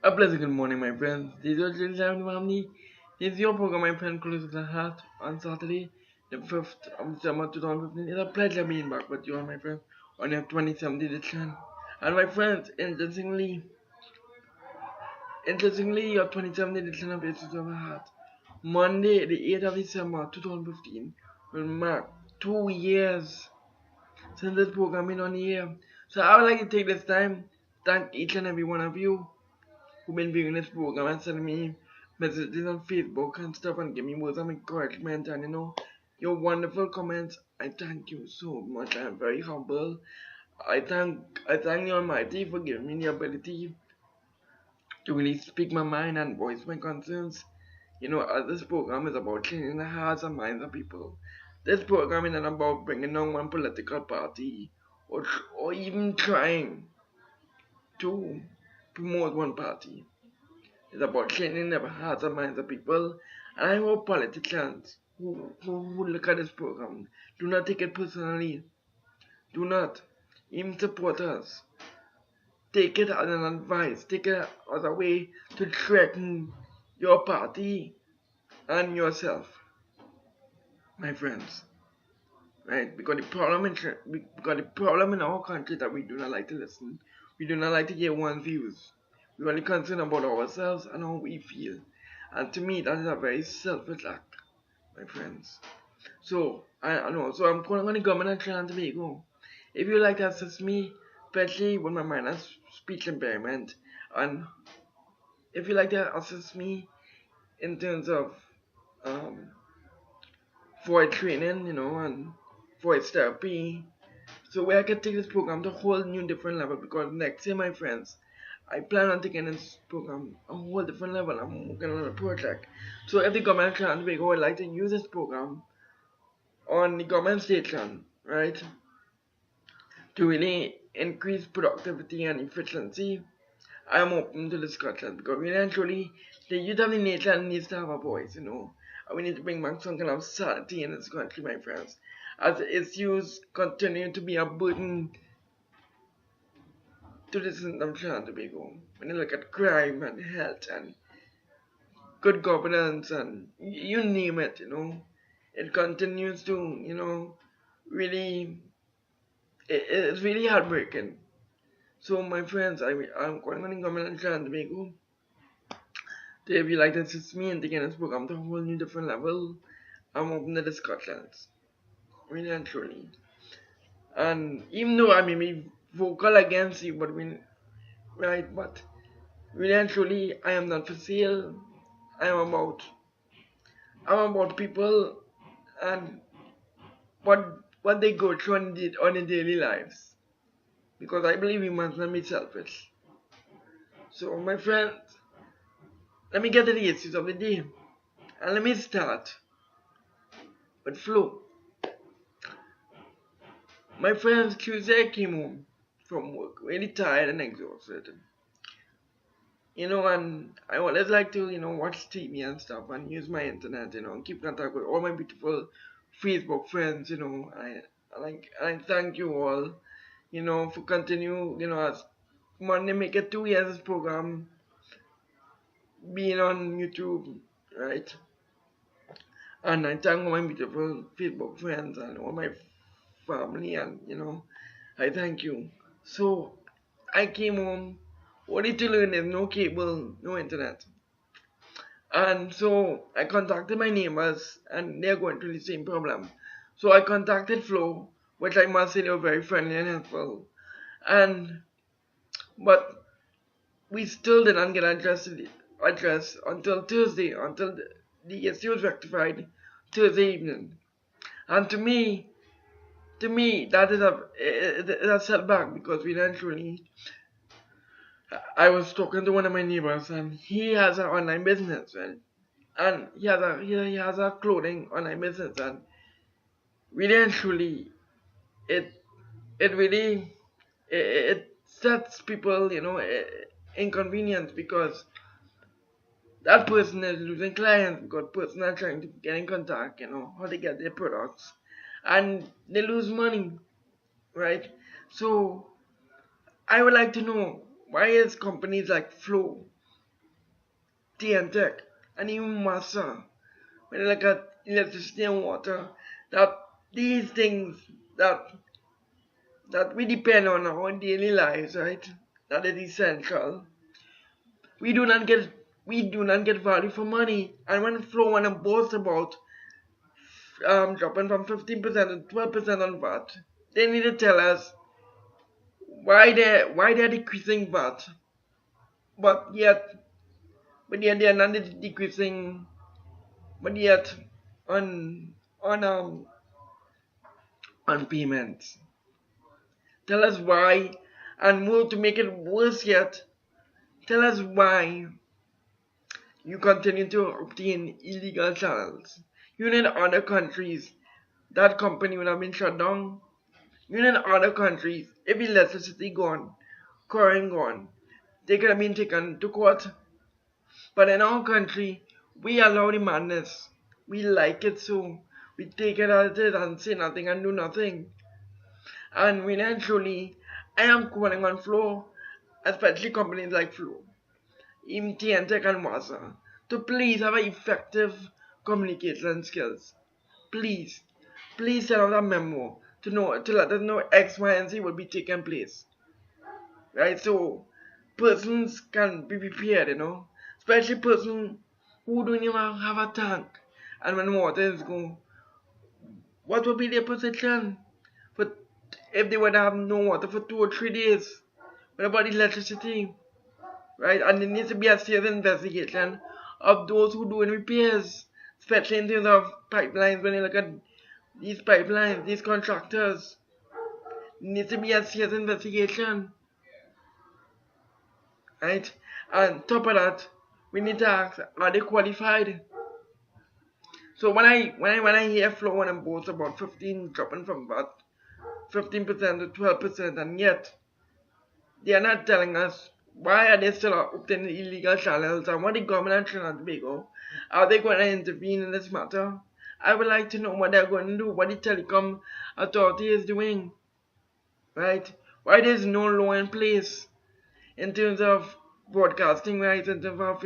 A pleasant good morning, my friends. This is your family. This is your program, my friend, Close to the Heart, on Saturday, the 5th of December 2015. It's a pleasure being back with you, my friends, on your 27th edition. And my friends, interestingly, your 27th edition of Close to the Heart, Monday, the 8th of December 2015, will mark 2 years since this program been on the air. So I would like to take this time to thank each and every one of you who've been viewing this program and sending me messages on Facebook and stuff and give me words of encouragement and your wonderful comments. I thank you so much. I'm very humble. I thank the Almighty for giving me the ability to really speak my mind and voice my concerns. As this program is about changing the hearts and minds of people. This program is not about bringing down one political party or even trying to promote one party. It's about changing the hearts and minds of people. And I hope politicians who look at this program do not take it personally. Do not. Even supporters. Take it as an advice. Take it as a way to threaten your party and yourself, my friends. Right? Because the problem in our country is that we do not like to listen. We do not like to hear one's views. We only concern about ourselves and how we feel. And to me, that is a very selfish act, my friends. So, I know. So I'm calling on the government of Trinidad and Tobago. If you like to assist me, especially with my minor speech impairment, and if you like to assist me in terms of um, voice training, and voice therapy, so where I can take this program to a whole new different level because next year, my friends, I plan on taking this program a whole different level. I'm working on a project. So if the government of Trinidad and Tobago would like to use this program on the government station, right, to really increase productivity and efficiency, I'm open to discussion because really and truly, the youth of the nation needs to have a voice. And we need to bring back some kind of sanity in this country, my friends. As issues continue to be a burden to the citizens of Trinidad and Tobago. When you look at crime and health and good governance and you name it, it continues to, really, it's really heartbreaking. So, my friends, I'm calling on the government of Trinidad and Tobago to, if you like to assist me in taking this program to a whole new different level, I'm open to discussions. Really and truly. And even though I may be vocal against you, but really and truly, I am not for sale. I am about, I'm about people and what they go through on their daily lives. Because I believe we must not be selfish. So, my friends, let me get to the issues of the day. And let me start with flow. My friends, Tuesday I came home from work, really tired and exhausted. And I always like to, watch TV and stuff and use my internet, and keep contact with all my beautiful Facebook friends. I thank you all, for continue, as Monday make it 2 years this program being on YouTube, right? And I thank all my beautiful Facebook friends and all my family and I thank you. So I came home only to learn there's no cable, no internet. And so I contacted my neighbors and they're going through the same problem. So I contacted Flo, which I must say they were very friendly and helpful. And but we still didn't get address until Thursday, until the issue was rectified Thursday evening. And to me, that is a setback because we didn't really. I was talking to one of my neighbors, and he has an online business, right? And he has a clothing online business, and really and truly, it it really it sets people, inconvenience because that person is losing clients because person are trying to get in contact, how they get their products, and they lose money, right? So I would like to know why is companies like Flow TNTech, and even Massa, when you look at electricity and water, that these things that that we depend on our daily lives, right? That is essential. We do not get we do not get value for money. And when Flow wanna boast about dropping from 15% to 12% on VAT, they need to tell us why they're decreasing VAT, but yet they are not decreasing, but yet on on payments. Tell us why, and more to make it worse yet, tell us why you continue to obtain illegal channels. You in other countries, that company would have been shut down. You in other countries, if electricity gone, current gone, they could have been taken to court. But in our country, we allow the madness. We like it so. We take it as it is and say nothing and do nothing. And eventually, I am calling on Flow, especially companies like Flow, TNTech and Wasa, to please have effective communication skills. Please, please send out a memo to let us know X, Y, and Z will be taking place. Right? So persons can be prepared, especially person who don't even have a tank. And when water is gone, what will be their position? For if they would have no water for 2 or 3 days? What about electricity? Right? And there needs to be a serious investigation of those who doing repairs, especially in terms of pipelines. When you look at these pipelines, these contractors, there needs to be a serious investigation, right? And top of that, we need to ask, are they qualified? So when I hear Flow and boast about 15 dropping from VAT, 15% to 12%, and yet they are not telling us why are they still obtaining illegal channels and what the government of Trinidad and Tobago are they going to intervene in this matter? I would like to know what they're going to do, what the telecom authority is doing, right? Why there's no law in place in terms of broadcasting rights, in terms of,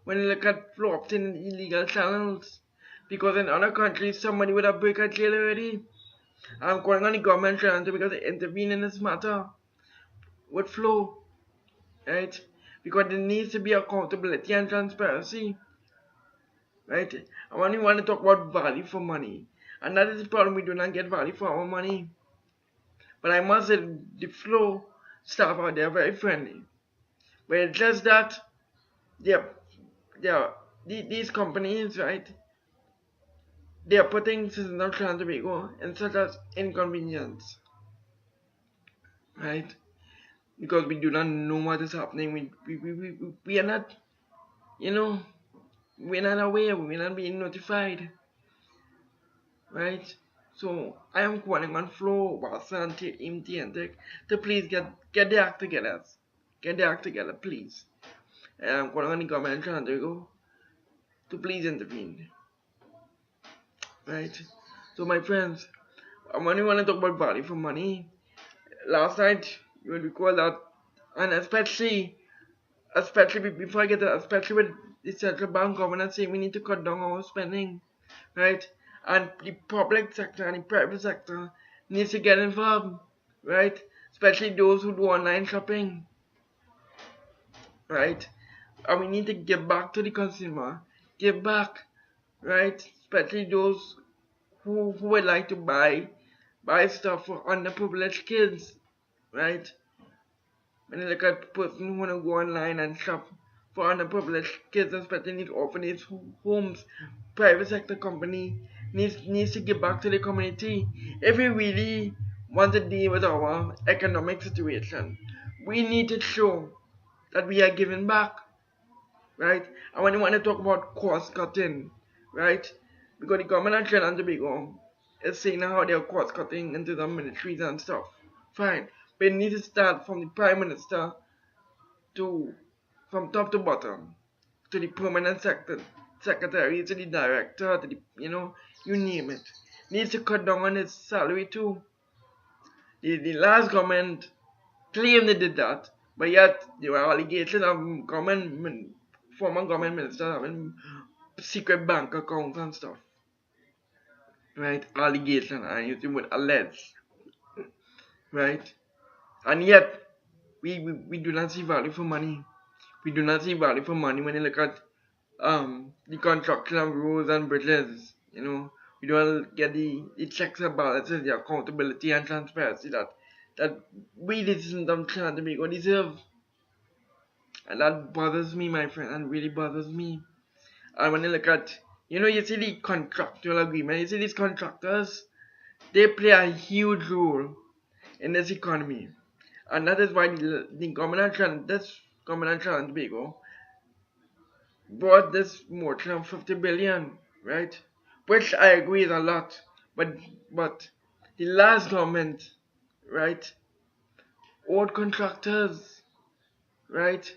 when you look at Flow obtaining illegal channels. Because in other countries, somebody would have break a jail already. I'm calling on the government trying to because they intervene in this matter with Flow, right? Because there needs to be accountability and transparency, right? And when we want to talk about value for money, and that is the problem, we do not get value for our money. But I must say, the Flow staff out there are very friendly. But it's just that these companies, right? They are putting citizens of Trinidad and Tobago in such as inconvenience, right? Because we do not know what is happening. We are not, we're not aware, we're not being notified, right? So I am calling on Flow, Watson, MT, and Tech to please get their act together. Get their act together, please. And I'm calling on the government of Trinidad and Tobago to please intervene, right? So my friends, when you want to talk about value for money, last night you will recall that, and especially before I get to that, especially with the central bank governor saying we need to cut down our spending, right? And the public sector and the private sector needs to get involved, right? Especially those who do online shopping, right? And we need to give back to the consumer, give back, right? Especially those who would like to buy stuff for underprivileged kids, right? When you look at person who wanna go online and shop for underprivileged kids, especially in these orphanage homes, private sector company needs to give back to the community. If we really want to deal with our economic situation, we need to show that we are giving back, right? And when you want to talk about cost cutting, right? Because the government of Trinidad and Tobago is saying how they're cost cutting into the militaries and stuff. Fine. But it needs to start from the Prime Minister to from top to bottom, to the permanent secretary, to the director, to the you name it. Needs to cut down on his salary too. The last government claimed they did that, but yet there were allegations of government former government ministers having secret bank accounts and stuff, right? Allegation, and using with alleged, right? And yet, we do not see value for money. We do not see value for money when you look at the construction of roads and bridges. We don't get the checks and balances, the accountability and transparency that we citizens of Trinidad and Tobago deserve. And that bothers me, my friend, and really bothers me. And when you look at, you see the contractual agreement, you see these contractors, they play a huge role in this economy. And that is why the government of this government of Trinidad and Tobago bought this motion of 50 billion, right? Which I agree is a lot, but the last government, right, owed contractors, right?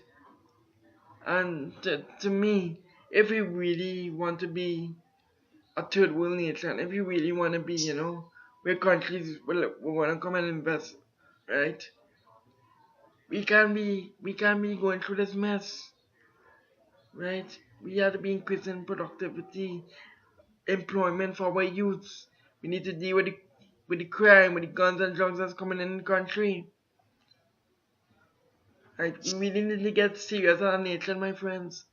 And to me, if we really want to be a third world nation, if we really want to be, where countries will want to come and invest, right? We can't be going through this mess, right? We have to be increasing productivity, employment for our youths. We need to deal with the crime, with the guns and drugs that's coming in the country. Right? We really need to get serious as a nation, my friends.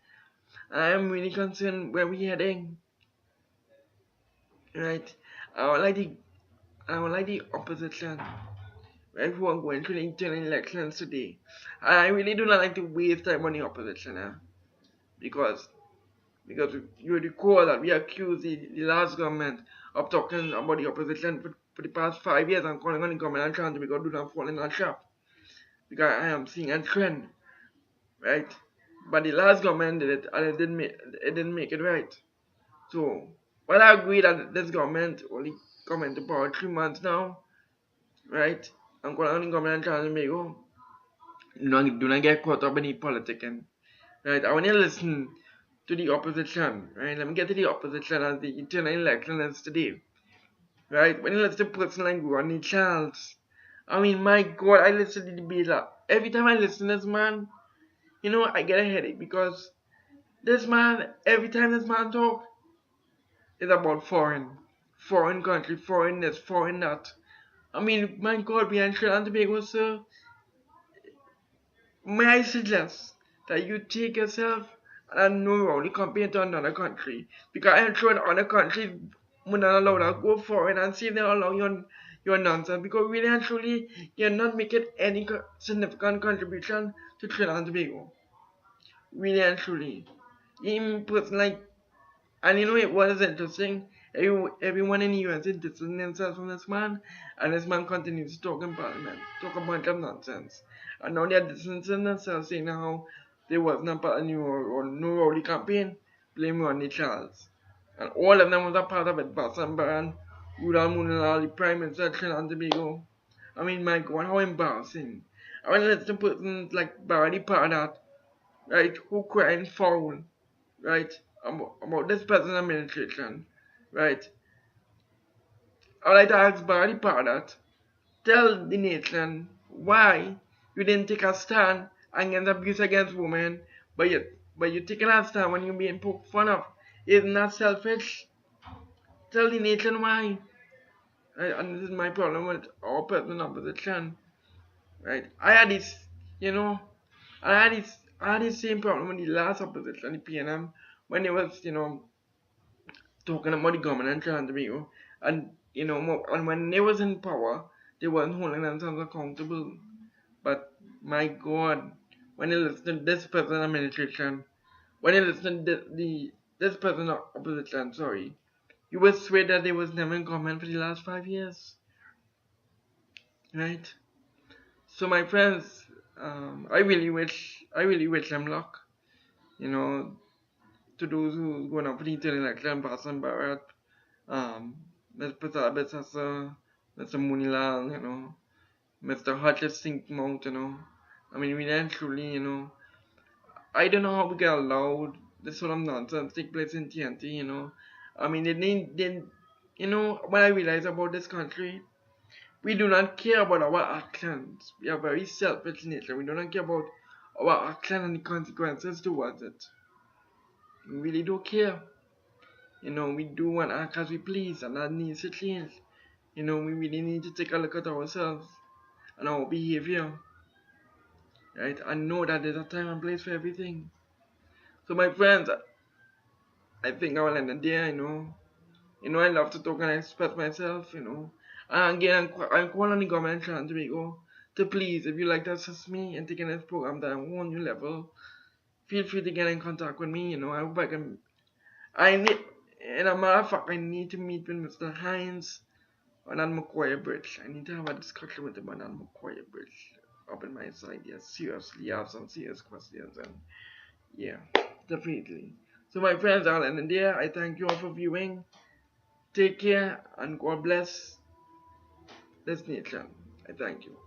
I am really concerned where we're heading. Right? I would like the opposition, right, who are going through the internal elections today. I really do not like to waste time on the opposition, because you recall that we accused the last government of talking about the opposition for the past 5 years and calling on the government and trying to make us do not fall in that trap. Because I am seeing a trend, right? But the last government did it and it didn't make it right. So while I agree that this government only come into power 3 months now, right? I'm calling on the government and trying to make do not get caught up in the politicking. Right? I want you to listen to the opposition, right? Let me get to the opposition as the internal election is today, right? When you listen to a person like Ronnie Charles, I mean, my God, I listen to the debate. Every time I listen to this man, I get a headache because this man, every time this man talk, it's about foreign country, foreign this, foreign that. I mean, my God, we are in Trinidad and Tobago, sir. May I suggest that you take yourself and no only compare to another country? Because I'm sure other countries would not allow that go foreign and see if they allow your nonsense. Because really and truly, you're not making any significant contribution to Trinidad and Tobago. Really and truly. Even person like, and what is interesting? Everyone in the US is distancing themselves from this man, and this man continues to talk in Parliament, talk a bunch of nonsense. And now they're distancing themselves, saying how they wasn't a part of New Rowley campaign, blaming Ronnie Charles. And all of them was a part of it, Basan Baran, Rudal Munalal, the Prime Minister of Trinidad and Tobago. I mean, my God, how embarrassing. I mean, let's persons like Barry Pardat, right, who crying foul, right, about this present administration, right. I would like to ask Barry Pardat, tell the nation why you didn't take a stand against abuse against women, but you taking a stand when you're being poked fun of. Isn't that selfish? Tell the nation why. Right? And this is my problem with our present opposition. Right? You know, I had this same problem with the last opposition, the PNM, when they was, talking about the government and trying to be, and and when they was in power, they weren't holding themselves accountable. But my God, when you listen to this present administration, when you listen to this present opposition, sorry, you will swear that they was never in government for the last 5 years, right? So my friends, I really wish them luck. You know, to those who going up for the internal election, Basan Bharat, um, Mr. Sabit Sasa, Mr. Munilal, Mr. Hutchins Sink Mount, I mean, we actually, I don't know how we get allowed this sort of nonsense take place in TNT, I mean, what I realize about this country, we do not care about our actions. We are very selfish in nature. We do not care about our actions and the consequences towards it. We really don't care. You know, we do want to act as we please, and that needs to change. You know, we really need to take a look at ourselves and our behavior, right? And know that there's a time and place for everything. So, my friends, I think I will end it there, You know, I love to talk and express myself, And again, I'm calling on the government of Trinidad and Tobago to please, if you like to assist me in taking this program to a whole new level, feel free to get in contact with me, I hope I can. I need, in a matter of fact, I need to meet with Mr. Hines on that Macquarie Bridge. I need to have a discussion with him on that Macquarie Bridge up in my side. Yes, seriously, I have some serious questions, and yeah, definitely. So, my friends, I'll end it there. I thank you all for viewing. Take care and God bless this nation. I thank you.